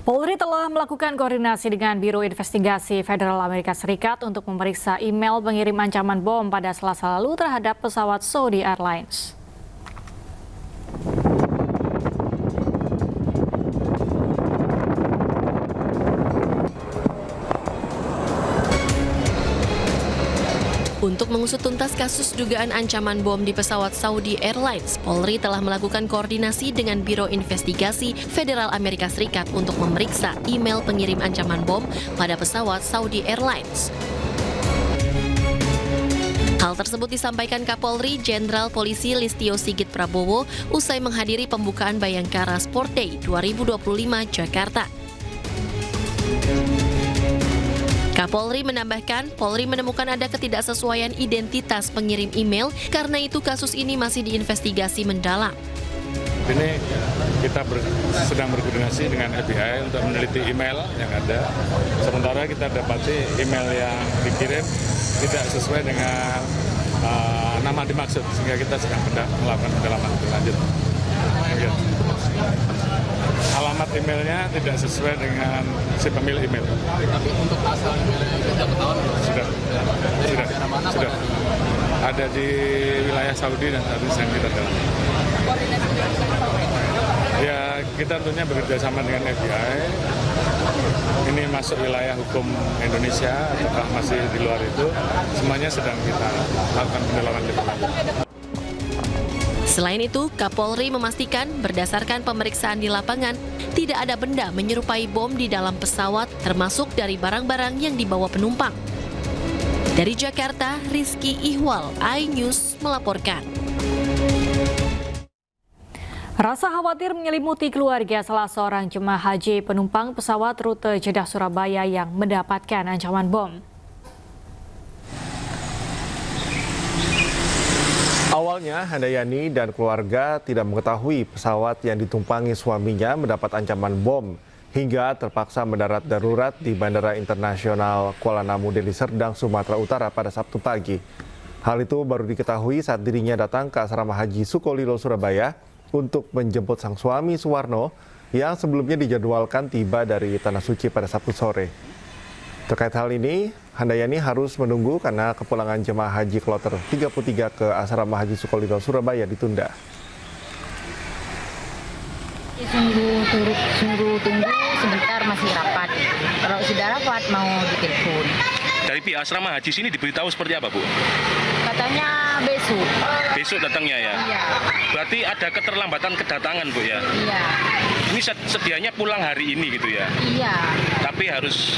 Polri telah melakukan koordinasi dengan Biro Investigasi Federal Amerika Serikat untuk memeriksa email pengirim ancaman bom pada Selasa lalu terhadap pesawat Saudi Airlines. Untuk mengusut tuntas kasus dugaan ancaman bom di pesawat Saudi Airlines, Polri telah melakukan koordinasi dengan Biro Investigasi Federal Amerika Serikat untuk memeriksa email pengirim ancaman bom pada pesawat Saudi Airlines. Hal tersebut disampaikan Kapolri Jenderal Polisi Listio Sigit Prabowo usai menghadiri pembukaan Bayangkara Sport Day 2025 Jakarta. Kapolri menambahkan, Polri menemukan ada ketidaksesuaian identitas pengirim email, karena itu kasus ini masih diinvestigasi mendalam. Ini kita sedang berkoordinasi dengan FBI untuk meneliti email yang ada. Sementara kita dapati email yang dikirim tidak sesuai dengan nama dimaksud, sehingga kita sedang melakukan pendalaman lebih lanjut. Alamat emailnya tidak sesuai dengan si pemilik email. Tapi untuk asal emailnya sudah ketahuan? Sudah. Ada di wilayah Saudi dan tadi yang kita dalami. Ya, kita tentunya bekerja sama dengan FBI. Ini masuk wilayah hukum Indonesia atau masih di luar itu, semuanya sedang kita lakukan pendalaman lebih lanjut. Selain itu, Kapolri memastikan berdasarkan pemeriksaan di lapangan, tidak ada benda menyerupai bom di dalam pesawat, termasuk dari barang-barang yang dibawa penumpang. Dari Jakarta, Rizky Ihwal, iNews melaporkan. Rasa khawatir menyelimuti keluarga salah seorang jemaah haji penumpang pesawat rute Jeddah Surabaya yang mendapatkan ancaman bom. Awalnya, Handayani dan keluarga tidak mengetahui pesawat yang ditumpangi suaminya mendapat ancaman bom hingga terpaksa mendarat darurat di Bandara Internasional Kuala Namu, Deli Serdang, Sumatera Utara pada Sabtu pagi. Hal itu baru diketahui saat dirinya datang ke asrama haji Sukolilo, Surabaya untuk menjemput sang suami Suwarno yang sebelumnya dijadwalkan tiba dari Tanah Suci pada Sabtu sore. Terkait hal ini, Handayani harus menunggu karena kepulangan jemaah haji kloter 33 ke asrama haji Sukolilo, Surabaya ditunda. Sungguh tunggu sebentar, masih rapat. Kalau sudah rapat mau ditelepon. Dari pihak asrama haji sini diberitahu seperti apa, Bu? Katanya besok. Besok datangnya ya? Iya. Berarti ada keterlambatan kedatangan, Bu ya? Iya. Ini sedianya pulang hari ini gitu ya? Iya. Tapi harus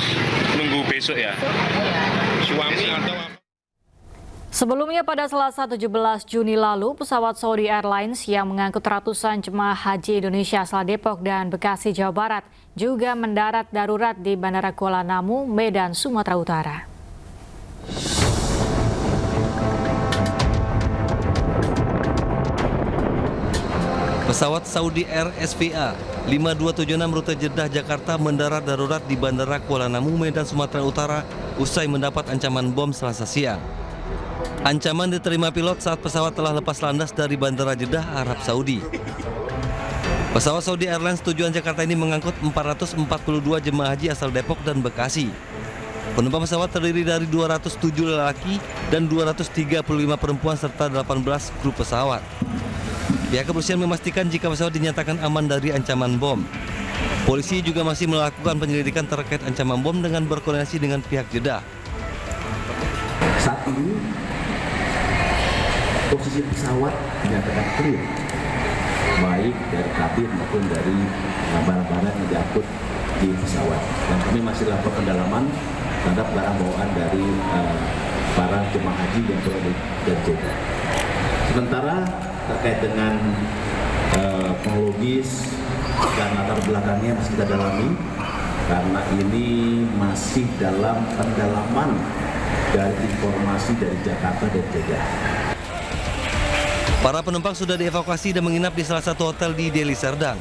nunggu besok ya? Iya. Suami atau apa? Sebelumnya pada Selasa 17 Juni lalu, pesawat Saudi Airlines yang mengangkut ratusan jemaah haji Indonesia asal Depok dan Bekasi, Jawa Barat juga mendarat darurat di Bandara Kuala Namu, Medan, Sumatera Utara. Pesawat Saudi Air SVA 5276 rute Jeddah Jakarta mendarat darurat di Bandara Kuala Namu, Medan, Sumatera Utara usai mendapat ancaman bom Selasa siang. Ancaman diterima pilot saat pesawat telah lepas landas dari Bandara Jeddah, Arab Saudi. Pesawat Saudi Airlines tujuan Jakarta ini mengangkut 442 jemaah haji asal Depok dan Bekasi. Penumpang pesawat terdiri dari 207 lelaki dan 235 perempuan serta 18 kru pesawat. Pihak kepolisian memastikan jika pesawat dinyatakan aman dari ancaman bom. Polisi juga masih melakukan penyelidikan terkait ancaman bom dengan berkoordinasi dengan pihak Jeddah. Saat ini posisi pesawat dinyatakan clear, baik dari kabin maupun dari barang-barang yang diangkut di pesawat. Dan kami masih lakukan pendalaman terhadap barang bawaan dari para jemaah haji yang berada di Jeddah. Sementara terkait dengan kronologis dan latar belakangnya masih kita dalami, karena ini masih dalam pendalaman dari informasi dari Jakarta dan Jeddah. Para penumpang sudah dievakuasi dan menginap di salah satu hotel di Deli Serdang.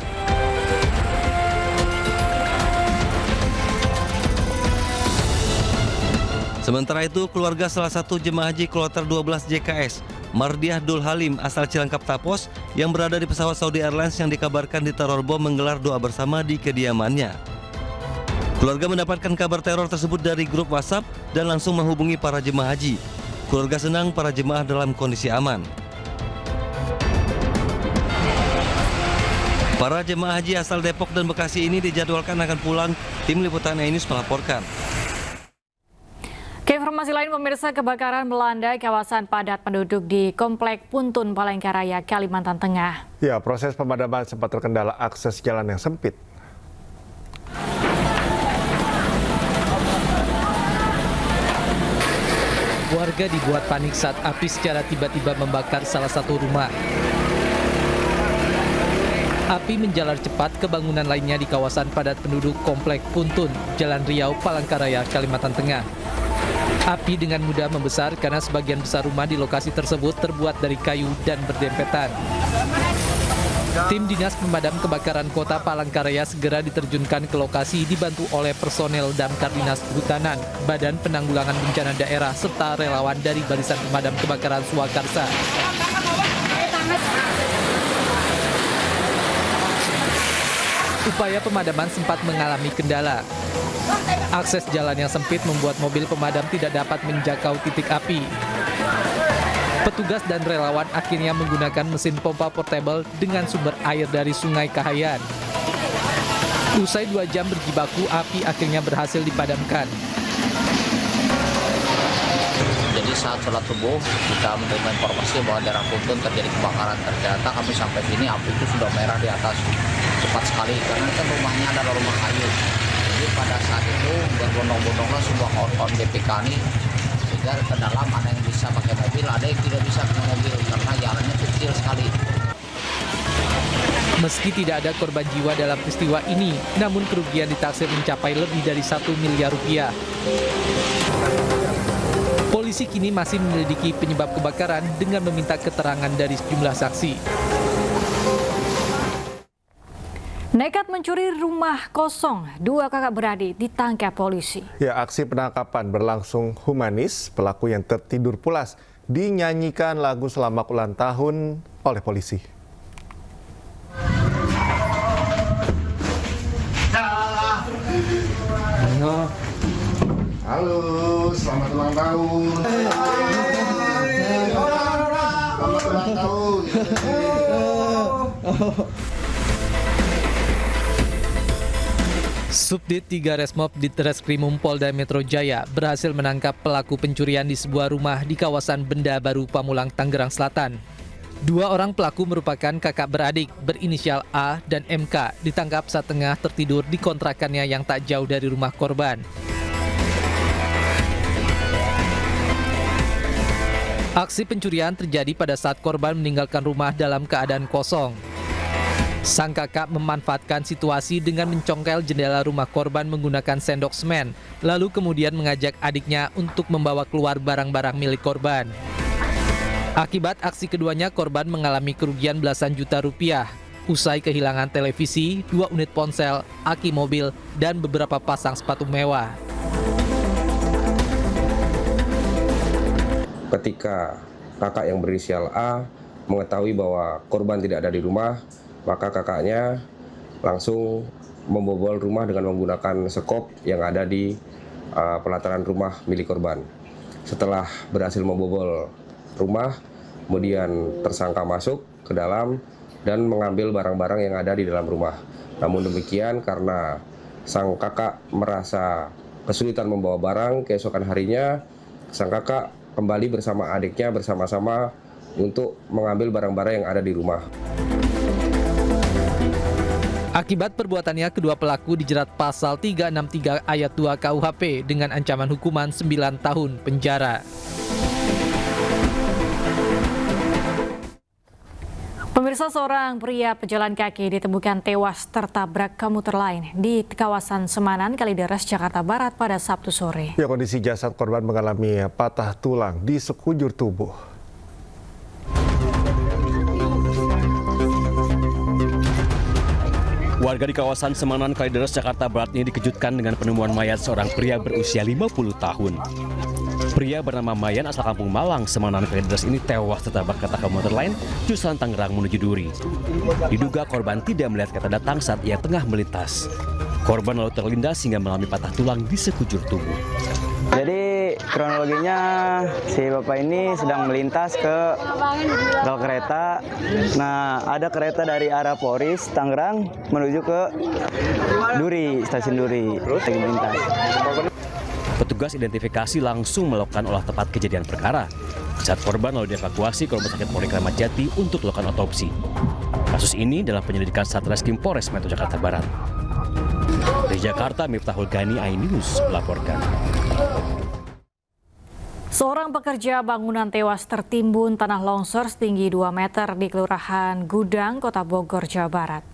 Sementara itu, keluarga salah satu jemaah haji kloter 12 JKS, Mardiah Dul Halim asal Cilangkap Tapos, yang berada di pesawat Saudi Airlines yang dikabarkan diteror bom, menggelar doa bersama di kediamannya. Keluarga mendapatkan kabar teror tersebut dari grup WhatsApp dan langsung menghubungi para jemaah haji. Keluarga senang para jemaah dalam kondisi aman. Para jemaah haji asal Depok dan Bekasi ini dijadwalkan akan pulang. Tim Liputan News melaporkan. Ke informasi lain, pemirsa, kebakaran melanda kawasan padat penduduk di Komplek Puntun, Palangkaraya, Kalimantan Tengah. Ya, proses pemadaman sempat terkendala akses jalan yang sempit. Warga dibuat panik saat api secara tiba-tiba membakar salah satu rumah. Api menjalar cepat ke bangunan lainnya di kawasan padat penduduk Komplek Puntun, Jalan Riau, Palangkaraya, Kalimantan Tengah. Api dengan mudah membesar karena sebagian besar rumah di lokasi tersebut terbuat dari kayu dan berdempetan. Tim Dinas Pemadam Kebakaran Kota Palangkaraya segera diterjunkan ke lokasi dibantu oleh personel Damkar Dinas Kehutanan, Badan Penanggulangan Bencana Daerah, serta relawan dari Barisan Pemadam Kebakaran Swakarsa. Upaya pemadaman sempat mengalami kendala. Akses jalan yang sempit membuat mobil pemadam tidak dapat menjangkau titik api. Petugas dan relawan akhirnya menggunakan mesin pompa portable dengan sumber air dari Sungai Kahayan. Usai 2 jam berjibaku, api akhirnya berhasil dipadamkan. Jadi saat sholat subuh kita menerima informasi bahwa daerah Puntun terjadi kebakaran. Ternyata kami sampai sini api itu sudah merah di atas cepat sekali karena kan rumahnya adalah rumah kayu. Jadi pada saat itu berbondong-bondonglah sebuah kawan-kawan BPK ini sehingga ke dalam ada yang bisa pakai mobil, ada yang tidak bisa pakai mobil karena jalannya kecil sekali. Meski tidak ada korban jiwa dalam peristiwa ini, namun kerugian ditaksir mencapai lebih dari 1 miliar rupiah. Polisi kini masih menyelidiki penyebab kebakaran dengan meminta keterangan dari sejumlah saksi. Nekat mencuri rumah kosong, 2 kakak beradik ditangkap polisi. Ya, aksi penangkapan berlangsung humanis. Pelaku yang tertidur pulas dinyanyikan lagu selamat ulang tahun oleh polisi. Halo, selamat ulang tahun. Selamat ulang tahun. Subdit 3 Resmob Ditreskrimum Polda Metro Jaya berhasil menangkap pelaku pencurian di sebuah rumah di kawasan Benda Baru, Pamulang, Tangerang Selatan. 2 orang pelaku merupakan kakak beradik berinisial A dan MK, ditangkap saat tengah tertidur di kontrakannya yang tak jauh dari rumah korban. Aksi pencurian terjadi pada saat korban meninggalkan rumah dalam keadaan kosong. Sang kakak memanfaatkan situasi dengan mencongkel jendela rumah korban menggunakan sendok semen, lalu kemudian mengajak adiknya untuk membawa keluar barang-barang milik korban. Akibat aksi keduanya, korban mengalami kerugian belasan juta rupiah. Usai kehilangan televisi, 2 unit ponsel, aki mobil, dan beberapa pasang sepatu mewah. Ketika kakak yang berinisial A mengetahui bahwa korban tidak ada di rumah, maka kakaknya langsung membobol rumah dengan menggunakan sekop yang ada di pelataran rumah milik korban. Setelah berhasil membobol rumah, kemudian tersangka masuk ke dalam dan mengambil barang-barang yang ada di dalam rumah. Namun demikian, karena sang kakak merasa kesulitan membawa barang, keesokan harinya sang kakak kembali bersama adiknya bersama-sama untuk mengambil barang-barang yang ada di rumah. Akibat perbuatannya, kedua pelaku dijerat pasal 363 ayat 2 KUHP dengan ancaman hukuman 9 tahun penjara. Pemirsa, seorang pria pejalan kaki ditemukan tewas tertabrak komuter lain di kawasan Semanan, Kalideres, Jakarta Barat pada Sabtu sore. Ya, kondisi jasad korban mengalami patah tulang di sekujur tubuh. Warga di kawasan Semanan, Kalideres, Jakarta Barat ini dikejutkan dengan penemuan mayat seorang pria berusia 50 tahun. Pria bernama Mayan asal kampung Malang, Semangan Kalideres ini tewas tertabrak kereta komuter lain jurusan Tangerang menuju Duri. Diduga korban tidak melihat kereta datang saat ia tengah melintas. Korban lalu terlindas hingga mengalami patah tulang di sekujur tubuh. Jadi kronologinya si bapak ini sedang melintas ke rel kereta. Nah, ada kereta dari arah Polres Tangerang menuju ke Duri, stasiun Duri. Lagi melintas. Petugas identifikasi langsung melakukan olah tempat kejadian perkara. Saat korban lalu dievakuasi ke Rumah Sakit Polri Kramat Jati untuk dilakukan otopsi. Kasus ini dalam penyelidikan Satreskrim Polres Metro Jakarta Barat. Dari Jakarta, Miftahul Gani, iNews melaporkan. Seorang pekerja bangunan tewas tertimbun tanah longsor setinggi 2 meter di Kelurahan Gudang, Kota Bogor, Jawa Barat.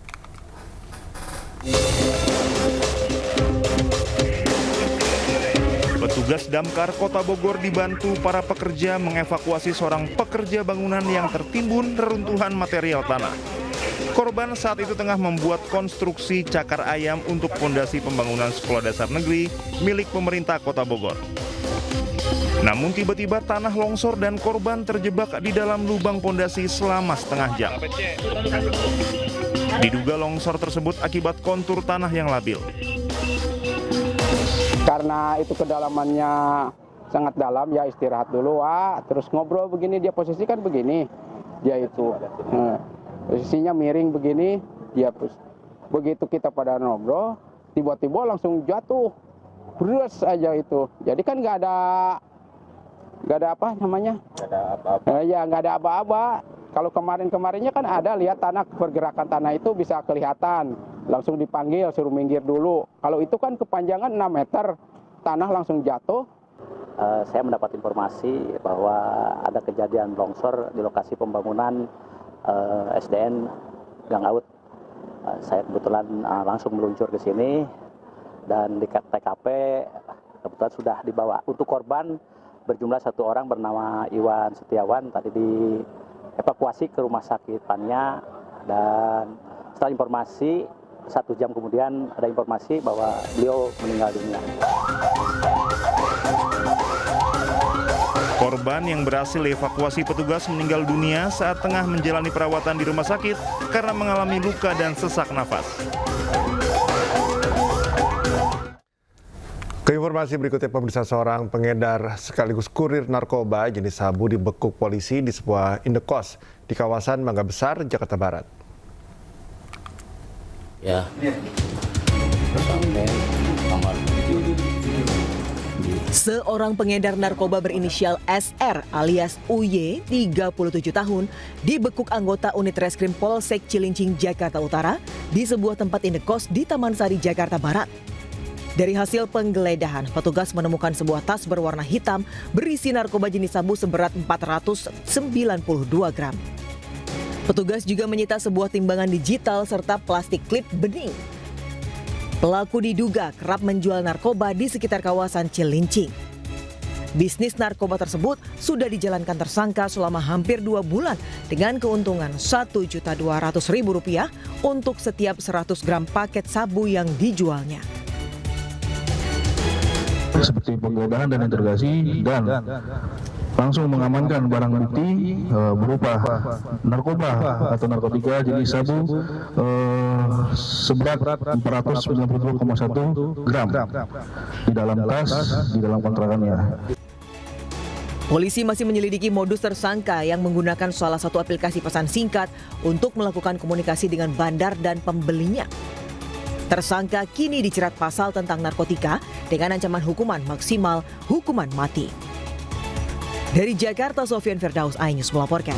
Petugas damkar Kota Bogor dibantu para pekerja mengevakuasi seorang pekerja bangunan yang tertimbun reruntuhan material tanah. Korban saat itu tengah membuat konstruksi cakar ayam untuk fondasi pembangunan sekolah dasar negeri milik pemerintah Kota Bogor. Namun tiba-tiba tanah longsor dan korban terjebak di dalam lubang fondasi selama setengah jam. Diduga longsor tersebut akibat kontur tanah yang labil. Karena itu kedalamannya sangat dalam, ya istirahat dulu, terus ngobrol begini, dia posisi kan begini, dia itu posisinya miring begini, dia begitu kita pada ngobrol, tiba-tiba langsung jatuh, beres aja itu. Jadi kan nggak ada apa namanya, nggak ada aba-aba. Kalau kemarin-kemarinnya kan ada lihat tanah, pergerakan tanah itu bisa kelihatan. Langsung dipanggil, suruh minggir dulu. Kalau itu kan kepanjangan 6 meter, tanah langsung jatuh. Saya mendapat informasi bahwa ada kejadian longsor di lokasi pembangunan SDN Gang Aut. Saya kebetulan langsung meluncur ke sini dan di TKP kebetulan sudah dibawa. Untuk korban berjumlah 1 orang bernama Iwan Setiawan tadi dievakuasi ke rumah sakit Pania, dan setelah informasi 1 jam kemudian ada informasi bahwa beliau meninggal dunia. Korban yang berhasil dievakuasi petugas meninggal dunia saat tengah menjalani perawatan di rumah sakit karena mengalami luka dan sesak nafas. Ke informasi berikutnya, pemirsa, seorang pengedar sekaligus kurir narkoba jenis sabu dibekuk polisi di sebuah indekos di kawasan Mangga Besar, Jakarta Barat. Ya. Seorang pengedar narkoba berinisial SR alias UY, 37 tahun, dibekuk anggota unit reskrim Polsek Cilincing, Jakarta Utara di sebuah tempat indekos di Taman Sari, Jakarta Barat. Dari hasil penggeledahan, petugas menemukan sebuah tas berwarna hitam berisi narkoba jenis sabu seberat 492 gram. Petugas juga menyita sebuah timbangan digital serta plastik klip bening. Pelaku diduga kerap menjual narkoba di sekitar kawasan Cilincing. Bisnis narkoba tersebut sudah dijalankan tersangka selama hampir 2 bulan dengan keuntungan Rp1.200.000 untuk setiap 100 gram paket sabu yang dijualnya. Seperti penggeledahan dan interogasi dan langsung mengamankan barang bukti berupa narkoba atau narkotika jenis sabu seberat 492,1 gram di dalam tas, di dalam kontrakannya. Polisi masih menyelidiki modus tersangka yang menggunakan salah satu aplikasi pesan singkat untuk melakukan komunikasi dengan bandar dan pembelinya. Tersangka kini dijerat pasal tentang narkotika dengan ancaman hukuman maksimal hukuman mati. Dari Jakarta, Sofian Firdaus, iNews melaporkan.